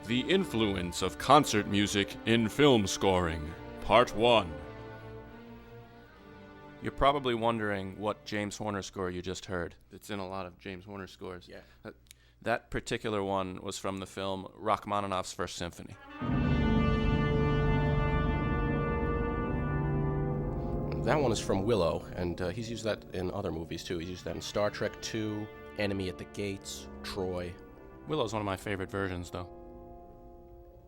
The Influence of Concert Music in Film Scoring, Part 1. You're probably wondering what James Horner score you just heard. It's in a lot of James Horner scores. Yeah. That particular one was from the film Rachmaninoff's First Symphony. That one is from Willow, and he's used that in other movies too. He's used that in Star Trek II, Enemy at the Gates, Troy. Willow's one of my favorite versions, though.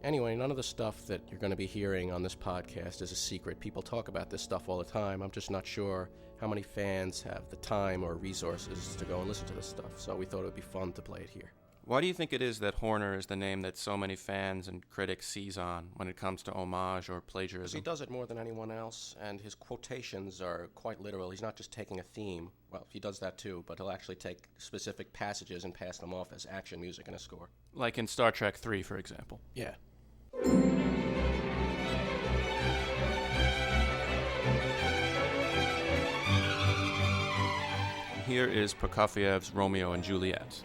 Anyway, none of the stuff that you're going to be hearing on this podcast is a secret. People talk about this stuff all the time. I'm just not sure how many fans have the time or resources to go and listen to this stuff, so we thought it would be fun to play it here. Why do you think it is that Horner is the name that so many fans and critics seize on when it comes to homage or plagiarism? He does it more than anyone else, and his quotations are quite literal. He's not just taking a theme. Well, he does that too, but he'll actually take specific passages and pass them off as action music in a score. Like in Star Trek III, for example. Yeah. Here is Prokofiev's Romeo and Juliet.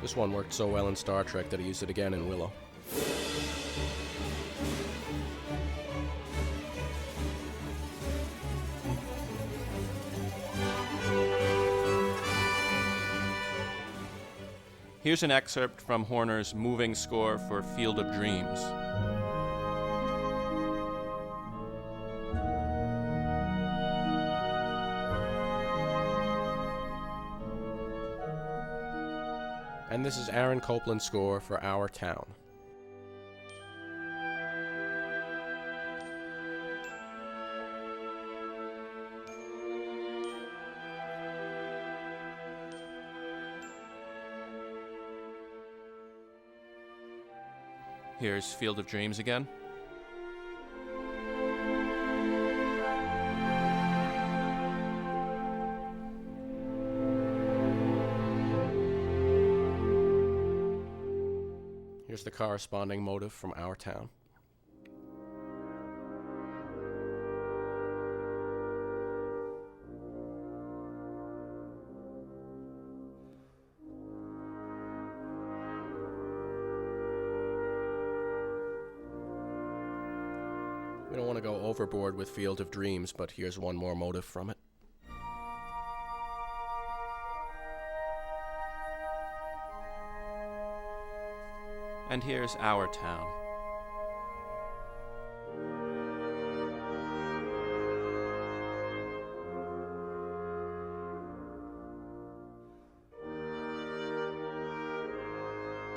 This one worked so well in Star Trek that he used it again in Willow. Here's an excerpt from Horner's moving score for Field of Dreams. And this is Aaron Copland's score for Our Town. Here's Field of Dreams again. Here's the corresponding motive from Our Town. We don't want to go overboard with Field of Dreams, but here's one more motive from it. And here's Our Town.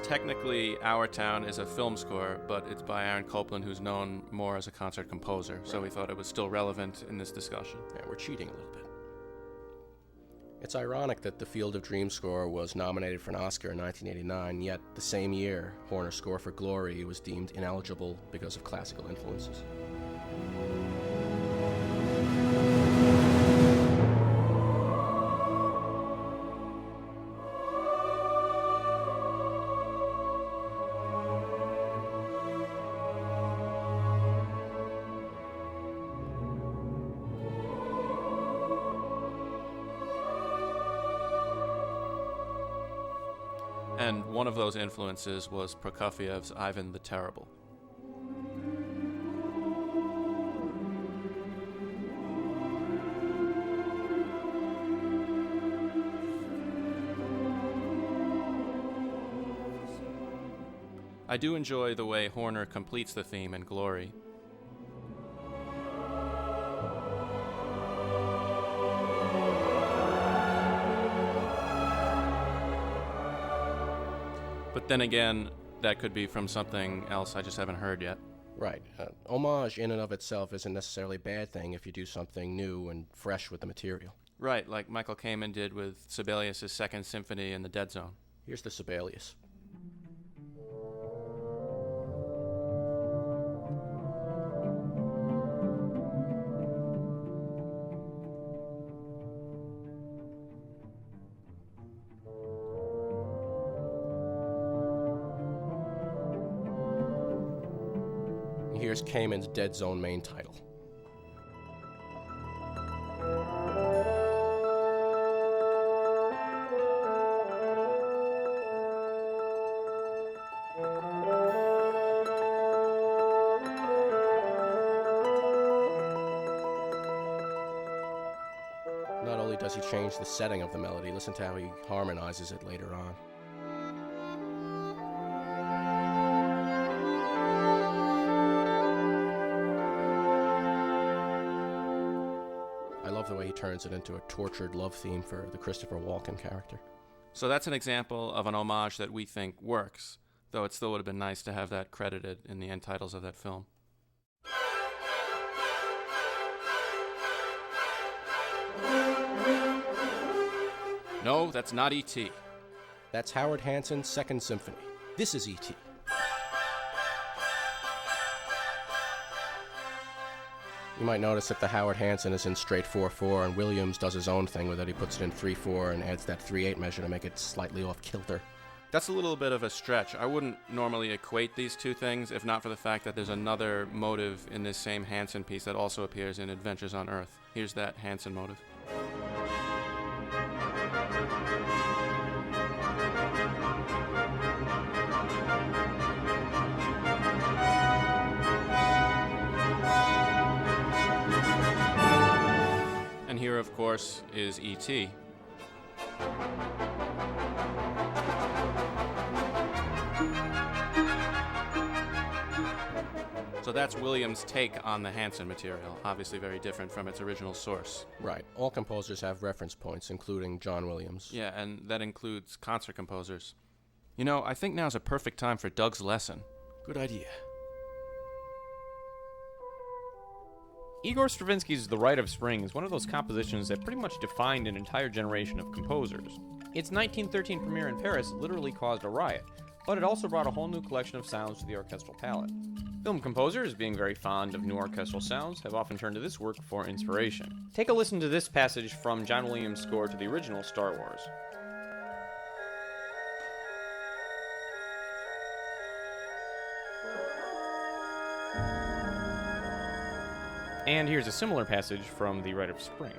Technically, Our Town is a film score, but it's by Aaron Copland, who's known more as a concert composer, so we thought it was still relevant in this discussion. Yeah, we're cheating a little bit. It's ironic that the Field of Dreams score was nominated for an Oscar in 1989, yet the same year, Horner's score for Glory was deemed ineligible because of classical influences. And one of those influences was Prokofiev's Ivan the Terrible. I do enjoy the way Horner completes the theme in Glory. But then again, that could be from something else I just haven't heard yet. Right. Homage in and of itself isn't necessarily a bad thing if you do something new and fresh with the material. Right, like Michael Kamen did with Sibelius' Second Symphony in the Dead Zone. Here's the Sibelius. Here's Kamen's Dead Zone main title. Not only does he change the setting of the melody, listen to how he harmonizes it later on. I love the way he turns it into a tortured love theme for the Christopher Walken character. So that's an example of an homage that we think works, though it still would have been nice to have that credited in the end titles of that film. No, that's not E.T. That's Howard Hanson's Second Symphony. This is E.T. You might notice that the Howard Hanson is in straight 4/4, and Williams does his own thing with it. He puts it in 3/4 and adds that 3/8 measure to make it slightly off kilter. That's a little bit of a stretch. I wouldn't normally equate these two things, if not for the fact that there's another motive in this same Hanson piece that also appears in Adventures on Earth. Here's that Hanson motive. And here, of course, is E.T. So that's Williams' take on the Hanson material, obviously very different from its original source. Right. All composers have reference points, including John Williams. Yeah, and that includes concert composers. You know, I think now's a perfect time for Doug's lesson. Good idea. Igor Stravinsky's The Rite of Spring is one of those compositions that pretty much defined an entire generation of composers. Its 1913 premiere in Paris literally caused a riot, but it also brought a whole new collection of sounds to the orchestral palette. Film composers, being very fond of new orchestral sounds, have often turned to this work for inspiration. Take a listen to this passage from John Williams' score to the original Star Wars. And here's a similar passage from The Rite of Spring.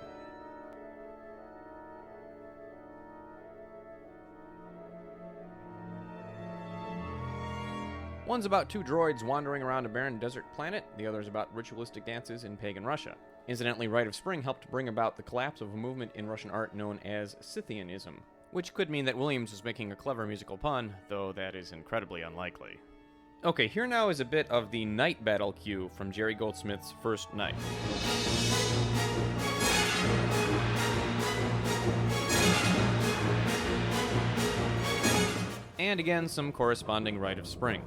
One's about two droids wandering around a barren desert planet, the other's about ritualistic dances in pagan Russia. Incidentally, Rite of Spring helped bring about the collapse of a movement in Russian art known as Scythianism, which could mean that Williams was making a clever musical pun, though that is incredibly unlikely. Okay, here now is a bit of the Night Battle cue from Jerry Goldsmith's First Night. And again, some corresponding Rite of Spring.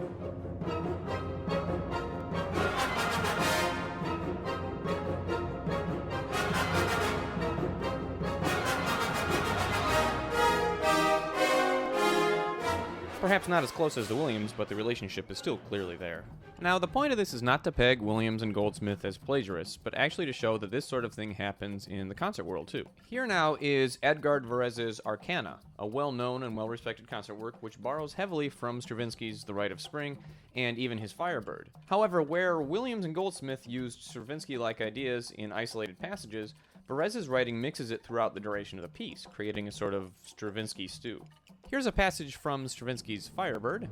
Perhaps not as close as the Williams, but the relationship is still clearly there. Now, the point of this is not to peg Williams and Goldsmith as plagiarists, but actually to show that this sort of thing happens in the concert world too. Here now is Edgard Varèse's Arcana, a well-known and well-respected concert work which borrows heavily from Stravinsky's The Rite of Spring and even his Firebird. However, where Williams and Goldsmith used Stravinsky-like ideas in isolated passages, Varèse's writing mixes it throughout the duration of the piece, creating a sort of Stravinsky stew. Here's a passage from Stravinsky's Firebird.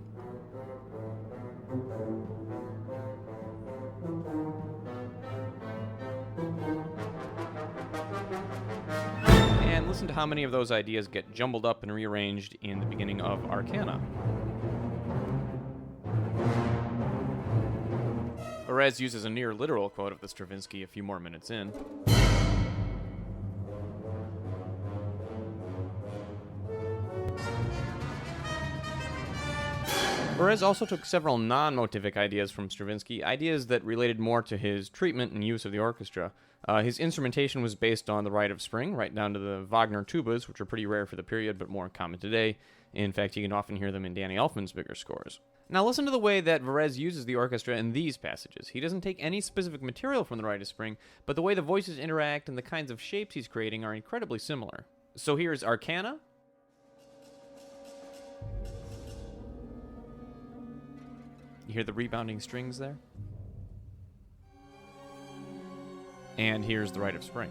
And listen to how many of those ideas get jumbled up and rearranged in the beginning of Arcana. Varèse uses a near literal quote of the Stravinsky a few more minutes in. Varèse also took several non-motivic ideas from Stravinsky, ideas that related more to his treatment and use of the orchestra. His instrumentation was based on the Rite of Spring, right down to the Wagner tubas, which are pretty rare for the period but more common today. In fact, you can often hear them in Danny Elfman's bigger scores. Now listen to the way that Varèse uses the orchestra in these passages. He doesn't take any specific material from the Rite of Spring, but the way the voices interact and the kinds of shapes he's creating are incredibly similar. So here's Arcana. You hear the rebounding strings there? And here's the Rite of Spring.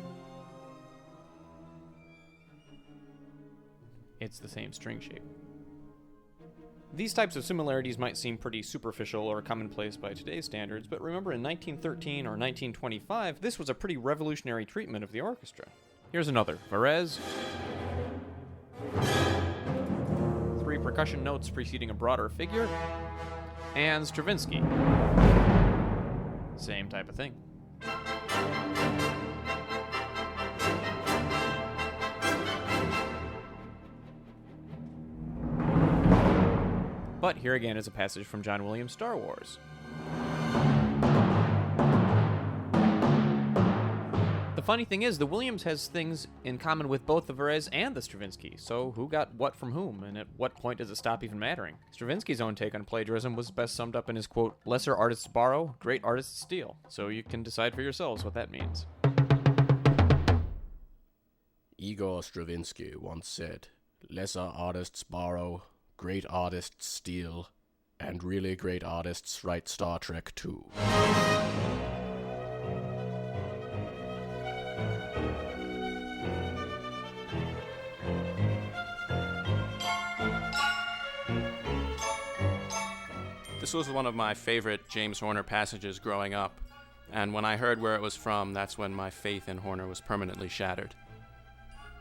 It's the same string shape. These types of similarities might seem pretty superficial or commonplace by today's standards, but remember in 1913 or 1925, this was a pretty revolutionary treatment of the orchestra. Here's another. Varese. 3 percussion notes preceding a broader figure. And Stravinsky. Same type of thing. But here again is a passage from John Williams' Star Wars. The funny thing is, the Williams has things in common with both the Varese and the Stravinsky, so who got what from whom, and at what point does it stop even mattering? Stravinsky's own take on plagiarism was best summed up in his quote, "Lesser artists borrow, great artists steal," so you can decide for yourselves what that means. Igor Stravinsky once said, "Lesser artists borrow, great artists steal, and really great artists write Star Trek too." This was one of my favorite James Horner passages growing up, and when I heard where it was from, that's when my faith in Horner was permanently shattered.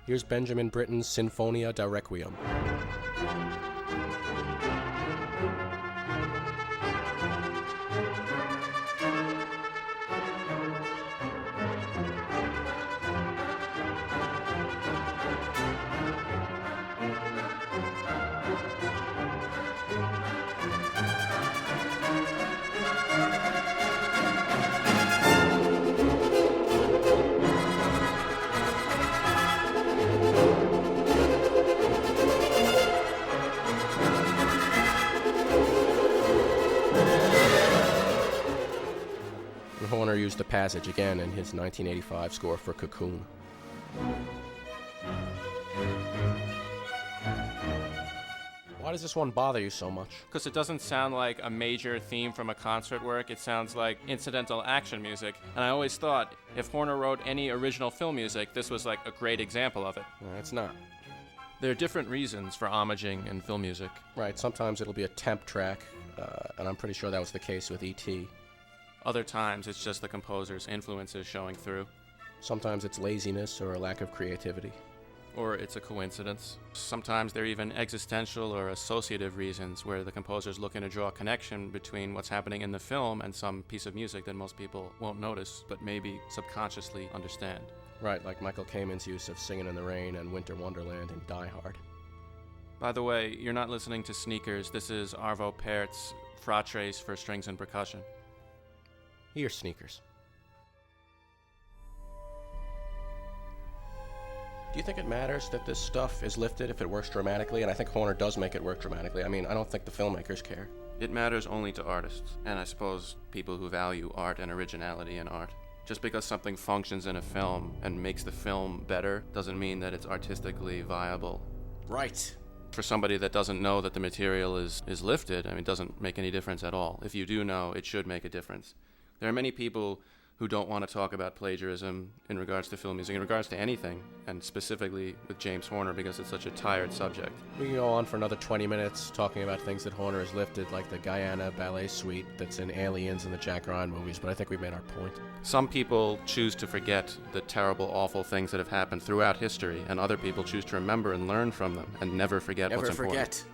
Here's Benjamin Britten's Sinfonia da Requiem. Horner used the passage again in his 1985 score for Cocoon. Why does this one bother you so much? Because it doesn't sound like a major theme from a concert work, it sounds like incidental action music. And I always thought, if Horner wrote any original film music, this was like a great example of it. No, it's not. There are different reasons for homaging in film music. Right, sometimes it'll be a temp track, and I'm pretty sure that was the case with E.T. Other times, it's just the composer's influences showing through. Sometimes it's laziness or a lack of creativity. Or it's a coincidence. Sometimes there are even existential or associative reasons where the composer's looking to draw a connection between what's happening in the film and some piece of music that most people won't notice, but maybe subconsciously understand. Right, like Michael Kamen's use of Singin' in the Rain and Winter Wonderland in Die Hard. By the way, you're not listening to Sneakers. This is Arvo Pärt's Fratres for strings and percussion. Here's Sneakers. Do you think it matters that this stuff is lifted if it works dramatically? And I think Horner does make it work dramatically. I mean, I don't think the filmmakers care. It matters only to artists, and I suppose people who value art and originality in art. Just because something functions in a film and makes the film better doesn't mean that it's artistically viable. Right. For somebody that doesn't know that the material is lifted, I mean, it doesn't make any difference at all. If you do know, it should make a difference. There are many people who don't want to talk about plagiarism in regards to film music, in regards to anything, and specifically with James Horner because it's such a tired subject. We can go on for another 20 minutes talking about things that Horner has lifted, like the Guyana Ballet Suite that's in Aliens and the Jack Ryan movies, but I think we've made our point. Some people choose to forget the terrible, awful things that have happened throughout history, and other people choose to remember and learn from them and never forget what's important. Never forget.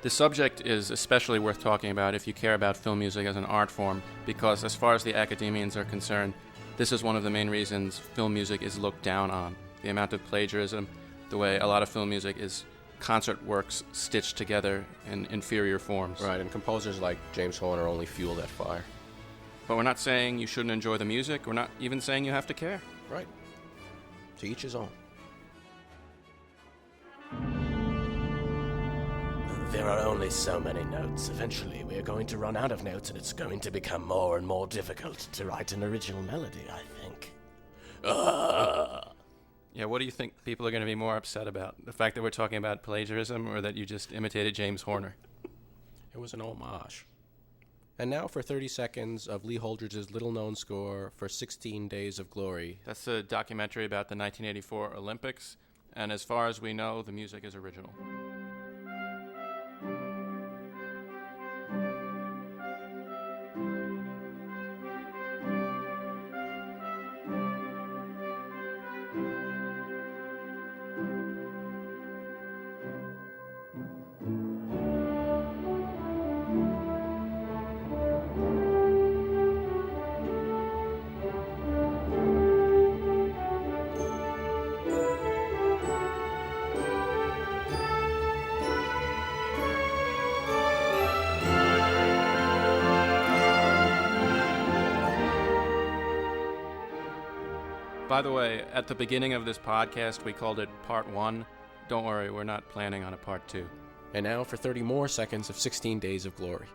The subject is especially worth talking about if you care about film music as an art form, because as far as the academians are concerned, this is one of the main reasons film music is looked down on. The amount of plagiarism, the way a lot of film music is concert works stitched together in inferior forms. Right, and composers like James Horner only fuel that fire. But we're not saying you shouldn't enjoy the music, we're not even saying you have to care. Right. To each his own. There are only so many notes. Eventually, we are going to run out of notes, and it's going to become more and more difficult to write an original melody, I think. Yeah, what do you think people are going to be more upset about? The fact that we're talking about plagiarism or that you just imitated James Horner? It was an homage. And now for 30 seconds of Lee Holdridge's little-known score for 16 Days of Glory. That's a documentary about the 1984 Olympics, and as far as we know, the music is original. By the way, at the beginning of this podcast, we called it Part 1. Don't worry, we're not planning on a Part 2. And now for 30 more seconds of 16 Days of Glory.